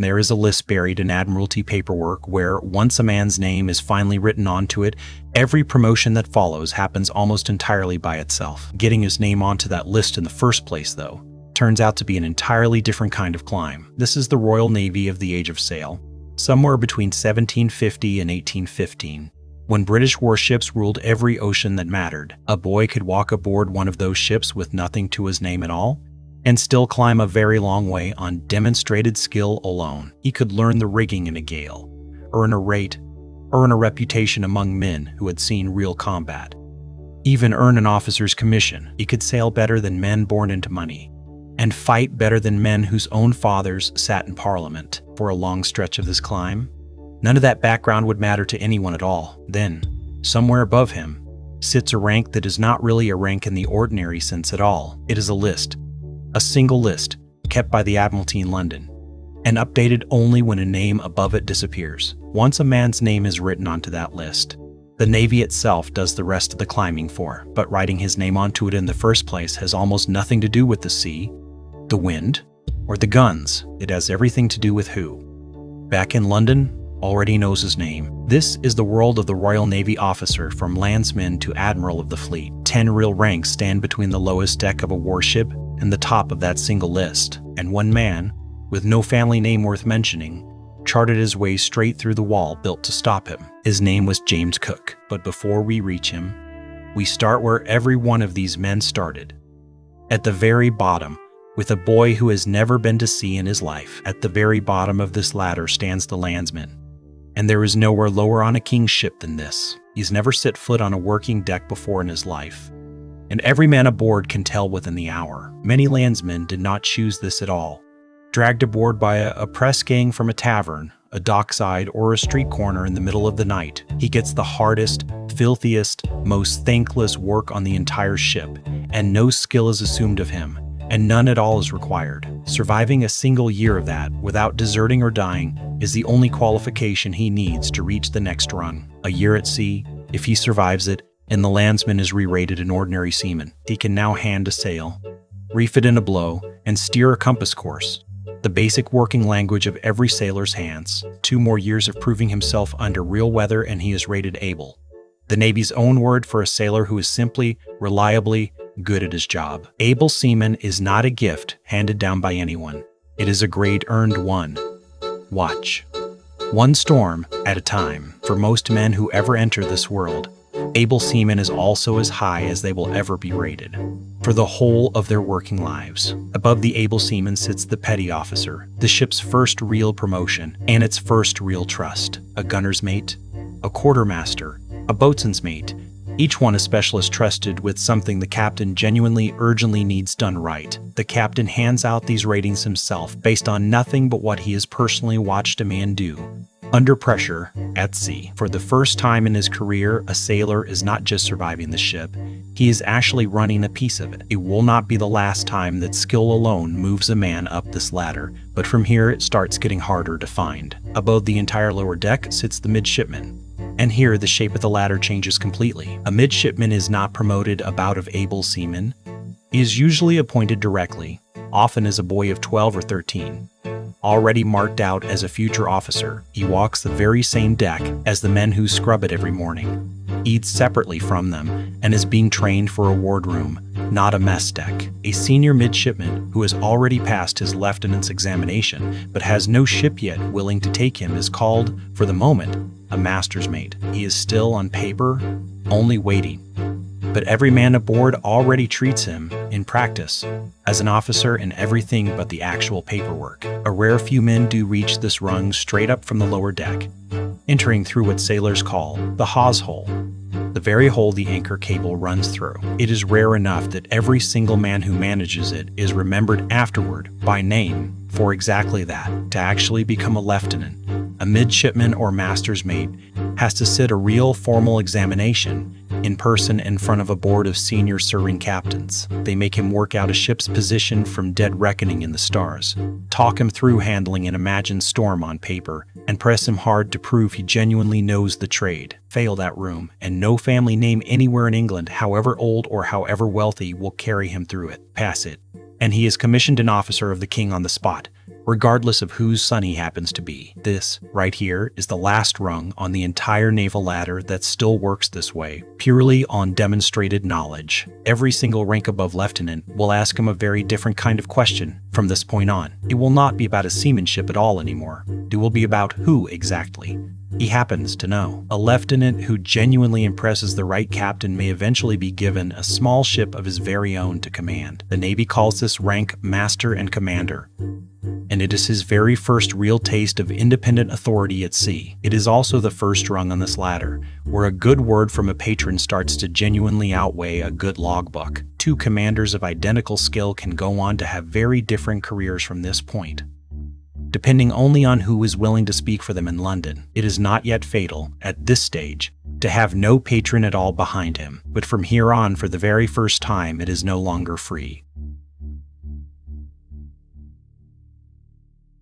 There is a list buried in Admiralty paperwork where, once a man's name is finally written onto it, every promotion that follows happens almost entirely by itself. Getting his name onto that list in the first place, though, turns out to be an entirely different kind of climb. This is the Royal Navy of the Age of Sail, somewhere between 1750 and 1815. When British warships ruled every ocean that mattered, a boy could walk aboard one of those ships with nothing to his name at all, and still climb a very long way on demonstrated skill alone. He could learn the rigging in a gale, earn a rate, earn a reputation among men who had seen real combat, even earn an officer's commission. He could sail better than men born into money, and fight better than men whose own fathers sat in Parliament. For a long stretch of this climb, none of that background would matter to anyone at all. Then, somewhere above him, sits a rank that is not really a rank in the ordinary sense at all. It is a list. A single list, kept by the Admiralty in London, and updated only when a name above it disappears. Once a man's name is written onto that list, the Navy itself does the rest of the climbing for, but writing his name onto it in the first place has almost nothing to do with the sea, the wind, or the guns. It has everything to do with who, back in London, already knows his name. This is the world of the Royal Navy officer, from Landsman to Admiral of the fleet. 10 real ranks stand between the lowest deck of a warship and the top of that single list, and one man, with no family name worth mentioning, charted his way straight through the wall built to stop him. His name was James Cook. But before we reach him, we start where every one of these men started, at the very bottom, with a boy who has never been to sea in his life. At the very bottom of this ladder stands the Landsman, and there is nowhere lower on a king's ship than this. He's never set foot on a working deck before in his life, and every man aboard can tell within the hour. Many landsmen did not choose this at all. Dragged aboard by a press gang from a tavern, a dockside, or a street corner in the middle of the night, he gets the hardest, filthiest, most thankless work on the entire ship, and no skill is assumed of him, and none at all is required. Surviving a single year of that without deserting or dying is the only qualification he needs to reach the next rung. A year at sea, if he survives it, and the Landsman is re-rated an ordinary seaman. He can now hand a sail, reef it in a blow, and steer a compass course, the basic working language of every sailor's hands. 2 more years of proving himself under real weather and he is rated able, the Navy's own word for a sailor who is simply, reliably, good at his job. Able seaman is not a gift handed down by anyone. It is a grade earned one. Watch. One storm at a time. For most men who ever enter this world, able seaman is also as high as they will ever be rated, for the whole of their working lives. Above the able seaman sits the petty officer, the ship's first real promotion and its first real trust. A gunner's mate, a quartermaster, a boatswain's mate, each one a specialist trusted with something the captain genuinely, urgently needs done right. The captain hands out these ratings himself based on nothing but what he has personally watched a man do under pressure at sea. For the first time in his career, a sailor is not just surviving the ship, he is actually running a piece of it. It will not be the last time that skill alone moves a man up this ladder, but from here it starts getting harder to find. Above the entire lower deck sits the midshipman, and here the shape of the ladder changes completely. A midshipman is not promoted about of able seaman. He is usually appointed directly, often as a boy of 12 or 13. Already marked out as a future officer, he walks the very same deck as the men who scrub it every morning, eats separately from them, and is being trained for a wardroom, not a mess deck. A senior midshipman who has already passed his lieutenant's examination but has no ship yet willing to take him is called, for the moment, a master's mate. He is still on paper, only waiting, but every man aboard already treats him, in practice, as an officer in everything but the actual paperwork. A rare few men do reach this rung straight up from the lower deck, entering through what sailors call the hawse hole, the very hole the anchor cable runs through. It is rare enough that every single man who manages it is remembered afterward by name for exactly that. To actually become a lieutenant, a midshipman or master's mate has to sit a real formal examination in person in front of a board of senior serving captains. They make him work out a ship's position from dead reckoning in the stars, talk him through handling an imagined storm on paper, and press him hard to prove he genuinely knows the trade. Fail that room, and no family name anywhere in England, however old or however wealthy, will carry him through it. Pass it, and he is commissioned an officer of the king on the spot, regardless of whose son he happens to be. This, right here, is the last rung on the entire naval ladder that still works this way, purely on demonstrated knowledge. Every single rank above lieutenant will ask him a very different kind of question from this point on. It will not be about his seamanship at all anymore. It will be about who exactly he happens to know. A lieutenant who genuinely impresses the right captain may eventually be given a small ship of his very own to command. The Navy calls this rank Master and Commander, and it is his very first real taste of independent authority at sea. It is also the first rung on this ladder, where a good word from a patron starts to genuinely outweigh a good logbook. Two commanders of identical skill can go on to have very different careers from this point, depending only on who is willing to speak for them in London. It is not yet fatal, at this stage, to have no patron at all behind him, but from here on, for the very first time, it is no longer free.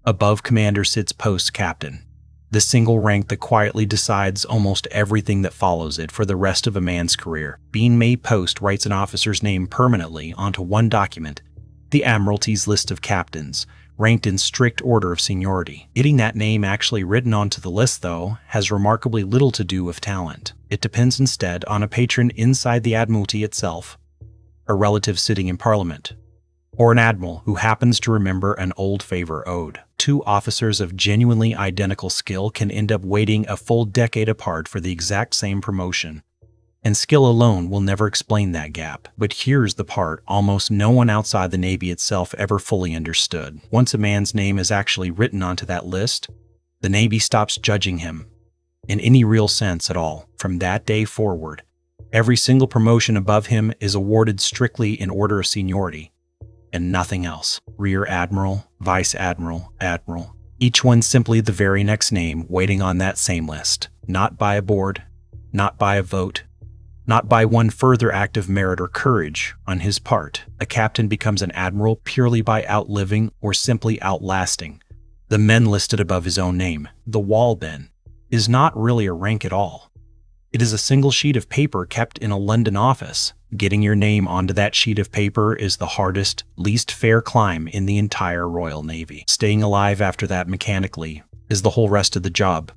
Above commander sits post captain, the single rank that quietly decides almost everything that follows it for the rest of a man's career. Being made post writes an officer's name permanently onto one document, the Admiralty's list of captains, ranked in strict order of seniority. Getting that name actually written onto the list, though, has remarkably little to do with talent. It depends instead on a patron inside the Admiralty itself, a relative sitting in Parliament, or an admiral who happens to remember an old favor owed. Two officers of genuinely identical skill can end up waiting a full decade apart for the exact same promotion, and skill alone will never explain that gap. But here's the part almost no one outside the Navy itself ever fully understood. Once a man's name is actually written onto that list, the Navy stops judging him in any real sense at all. From that day forward, every single promotion above him is awarded strictly in order of seniority, and nothing else. Rear-admiral, Vice-admiral, admiral, each one simply the very next name waiting on that same list. Not by a board, not by a vote, not by one further act of merit or courage on his part. A captain becomes an admiral purely by outliving or simply outlasting the men listed above his own name. The wall, then, is not really a rank at all. It is a single sheet of paper kept in a London office. Getting your name onto that sheet of paper is the hardest, least fair climb in the entire Royal Navy. Staying alive after that mechanically is the whole rest of the job.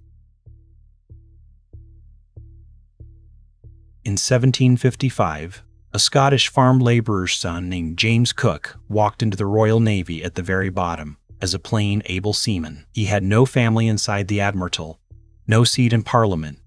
In 1755, a Scottish farm labourer's son named James Cook walked into the Royal Navy at the very bottom as a plain, able seaman. He had no family inside the Admiralty, no seat in Parliament,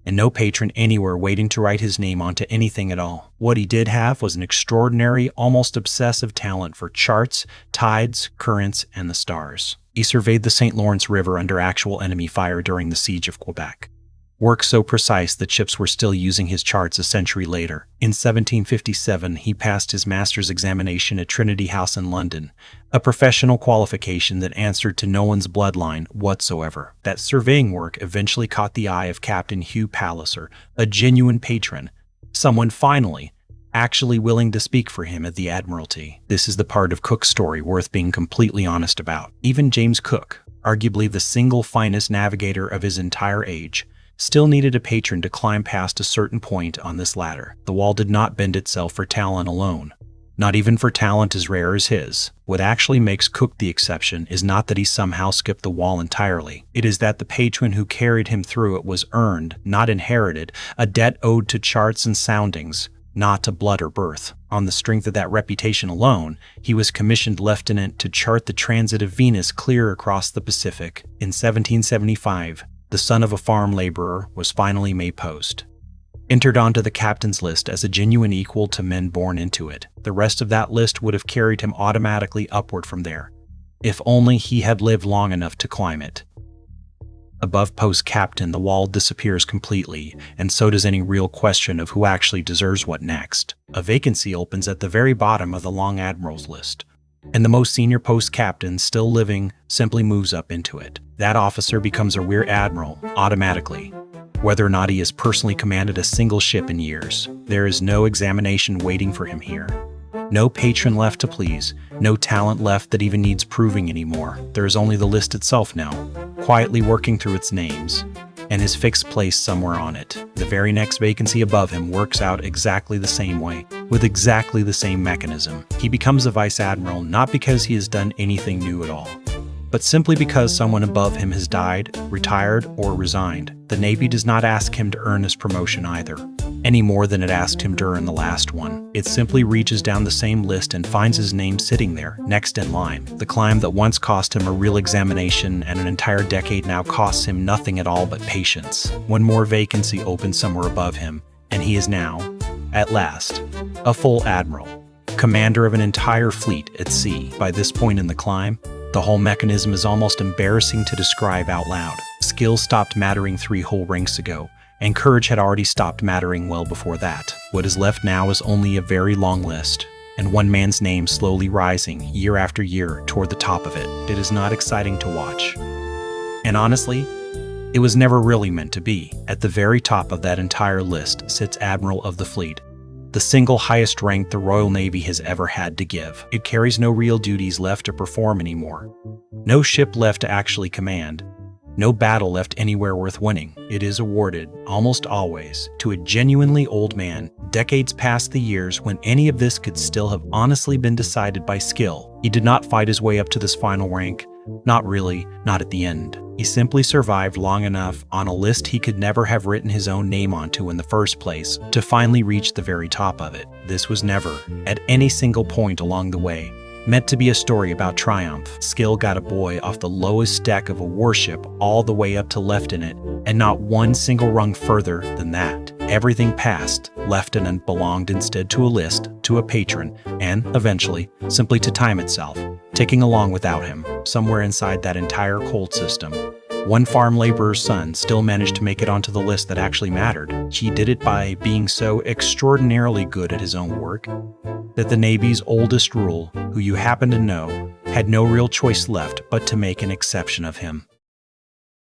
and no patron anywhere waiting to write his name onto anything at all. What he did have was an extraordinary, almost obsessive talent for charts, tides, currents, and the stars. He surveyed the St. Lawrence River under actual enemy fire during the siege of Quebec, work so precise that ships were still using his charts a century later. In 1757, he passed his master's examination at Trinity House in London, a professional qualification that answered to no one's bloodline whatsoever. That surveying work eventually caught the eye of Captain Hugh Palliser, a genuine patron, someone finally actually willing to speak for him at the Admiralty. This is the part of Cook's story worth being completely honest about. Even James Cook, arguably the single finest navigator of his entire age, still needed a patron to climb past a certain point on this ladder. The wall did not bend itself for talent alone, not even for talent as rare as his. What actually makes Cook the exception is not that he somehow skipped the wall entirely. It is that the patron who carried him through it was earned, not inherited, a debt owed to charts and soundings, not to blood or birth. On the strength of that reputation alone, he was commissioned lieutenant to chart the transit of Venus clear across the Pacific. In 1775, the son of a farm laborer was finally made post, entered onto the captain's list as a genuine equal to men born into it. The rest of that list would have carried him automatically upward from there, if only he had lived long enough to climb it. Above post captain, the wall disappears completely, and so does any real question of who actually deserves what next. A vacancy opens at the very bottom of the long admiral's list, and the most senior post captain still living simply moves up into it. That officer becomes a rear-admiral automatically, whether or not he has personally commanded a single ship in years. There is no examination waiting for him here. No patron left to please, no talent left that even needs proving anymore. There is only the list itself now, quietly working through its names, and his fixed place somewhere on it. The very next vacancy above him works out exactly the same way, with exactly the same mechanism. He becomes a vice-admiral not because he has done anything new at all, But simply because someone above him has died, retired, or resigned, the Navy does not ask him to earn this promotion either, any more than it asked him to earn the last one. It simply reaches down the same list and finds his name sitting there, next in line. The climb that once cost him a real examination and an entire decade now costs him nothing at all but patience. One more vacancy opens somewhere above him, and he is now, at last, a full admiral, commander of an entire fleet at sea. By this point in the climb, the whole mechanism is almost embarrassing to describe out loud. Skill stopped mattering 3 whole ranks ago, and courage had already stopped mattering well before that. What is left now is only a very long list, and one man's name slowly rising year after year toward the top of it. It is not exciting to watch. And honestly, it was never really meant to be. At the very top of that entire list sits Admiral of the Fleet, the single highest rank the Royal Navy has ever had to give. It carries no real duties left to perform anymore, no ship left to actually command, no battle left anywhere worth winning. It is awarded, almost always, to a genuinely old man, decades past the years when any of this could still have honestly been decided by skill. He did not fight his way up to this final rank, not really, not at the end. He simply survived long enough on a list he could never have written his own name onto in the first place to finally reach the very top of it. This was never, at any single point along the way, meant to be a story about triumph. Skill got a boy off the lowest deck of a warship all the way up to lieutenant, and not one single rung further than that. Everything past lieutenant belonged instead to a list, to a patron, and, eventually, simply to time itself, ticking along without him, somewhere inside that entire cold system. One farm laborer's son still managed to make it onto the list that actually mattered. He did it by being so extraordinarily good at his own work that the Navy's oldest rule, who you happen to know, had no real choice left but to make an exception of him.